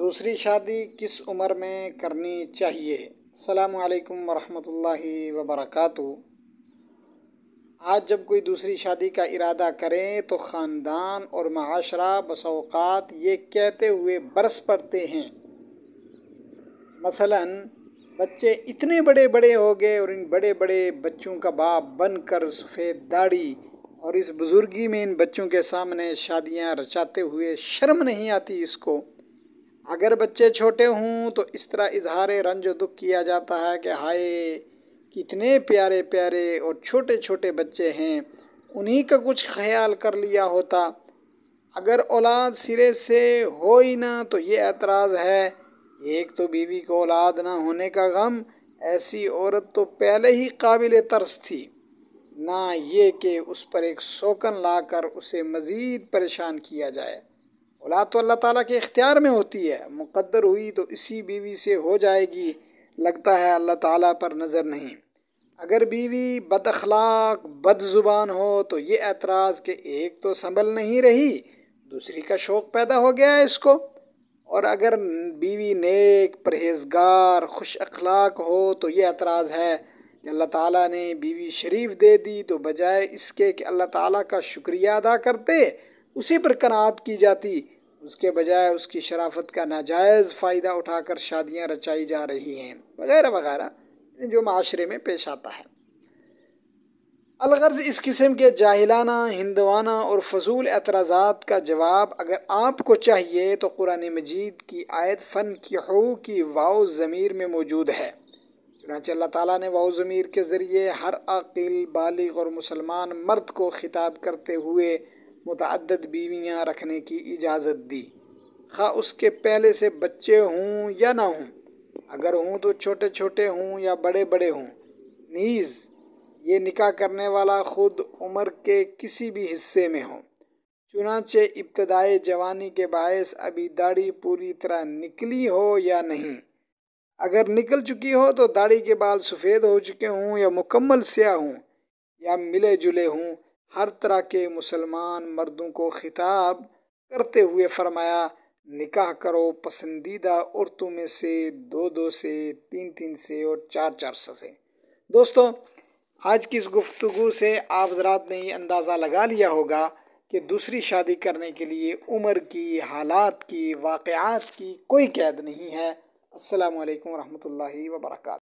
دوسری شادی کس عمر میں کرنی چاہیے؟ السلام علیکم ورحمۃ اللہ وبرکاتہ۔ آج جب کوئی دوسری شادی کا ارادہ کریں تو خاندان اور معاشرہ بسا اوقات یہ کہتے ہوئے برس پڑتے ہیں، مثلاً بچے اتنے بڑے بڑے ہو گئے اور ان بڑے بڑے بچوں کا باپ بن کر سفید داڑھی اور اس بزرگی میں ان بچوں کے سامنے شادیاں رچاتے ہوئے شرم نہیں آتی اس کو۔ اگر بچے چھوٹے ہوں تو اس طرح اظہار رنج و دکھ کیا جاتا ہے کہ ہائے کتنے پیارے پیارے اور چھوٹے چھوٹے بچے ہیں، انہی کا کچھ خیال کر لیا ہوتا۔ اگر اولاد سرے سے ہو ہی نہ تو یہ اعتراض ہے، ایک تو بیوی کو اولاد نہ ہونے کا غم، ایسی عورت تو پہلے ہی قابل ترس تھی، نہ یہ کہ اس پر ایک سوکن لا کر اسے مزید پریشان کیا جائے۔ اولاد تو اللہ تعالیٰ کے اختیار میں ہوتی ہے، مقدر ہوئی تو اسی بیوی سے ہو جائے گی، لگتا ہے اللہ تعالیٰ پر نظر نہیں۔ اگر بیوی بد اخلاق بد زبان ہو تو یہ اعتراض کہ ایک تو سنبھل نہیں رہی، دوسری کا شوق پیدا ہو گیا ہے اس کو۔ اور اگر بیوی نیک پرہیزگار خوش اخلاق ہو تو یہ اعتراض ہے کہ اللہ تعالیٰ نے بیوی شریف دے دی تو بجائے اس کے کہ اللہ تعالیٰ کا شکریہ ادا کرتے اسی پر قناعت کی جاتی، اس کے بجائے اس کی شرافت کا ناجائز فائدہ اٹھا کر شادیاں رچائی جا رہی ہیں، وغیرہ وغیرہ جو معاشرے میں پیش آتا ہے۔ الغرض اس قسم کے جاہلانہ، ہندوانہ اور فضول اعتراضات کا جواب اگر آپ کو چاہیے تو قرآن مجید کی آیت فَانْكِحُوا کی واو ضمیر میں موجود ہے۔ چنانچہ اللہ تعالیٰ نے واو ضمیر کے ذریعے ہر عاقل بالغ اور مسلمان مرد کو خطاب کرتے ہوئے متعدد بیویاں رکھنے کی اجازت دی، خواہ اس کے پہلے سے بچے ہوں یا نہ ہوں، اگر ہوں تو چھوٹے چھوٹے ہوں یا بڑے بڑے ہوں۔ نیز یہ نکاح کرنے والا خود عمر کے کسی بھی حصے میں ہو، چنانچہ ابتدائے جوانی کے باعث ابھی داڑھی پوری طرح نکلی ہو یا نہیں۔ اگر نکل چکی ہو تو داڑھی کے بال سفید ہو چکے ہوں یا مکمل سیاہ ہوں یا ملے جلے ہوں، ہر طرح کے مسلمان مردوں کو خطاب کرتے ہوئے فرمایا نکاح کرو پسندیدہ عورتوں میں سے 2 سے 3 سے اور 4 سے۔ دوستو، آج کی اس گفتگو سے آپ حضرات نے یہ اندازہ لگا لیا ہوگا کہ دوسری شادی کرنے کے لیے عمر کی، حالات کی، واقعات کی کوئی قید نہیں ہے۔ السلام علیکم ورحمۃ اللہ وبرکاتہ۔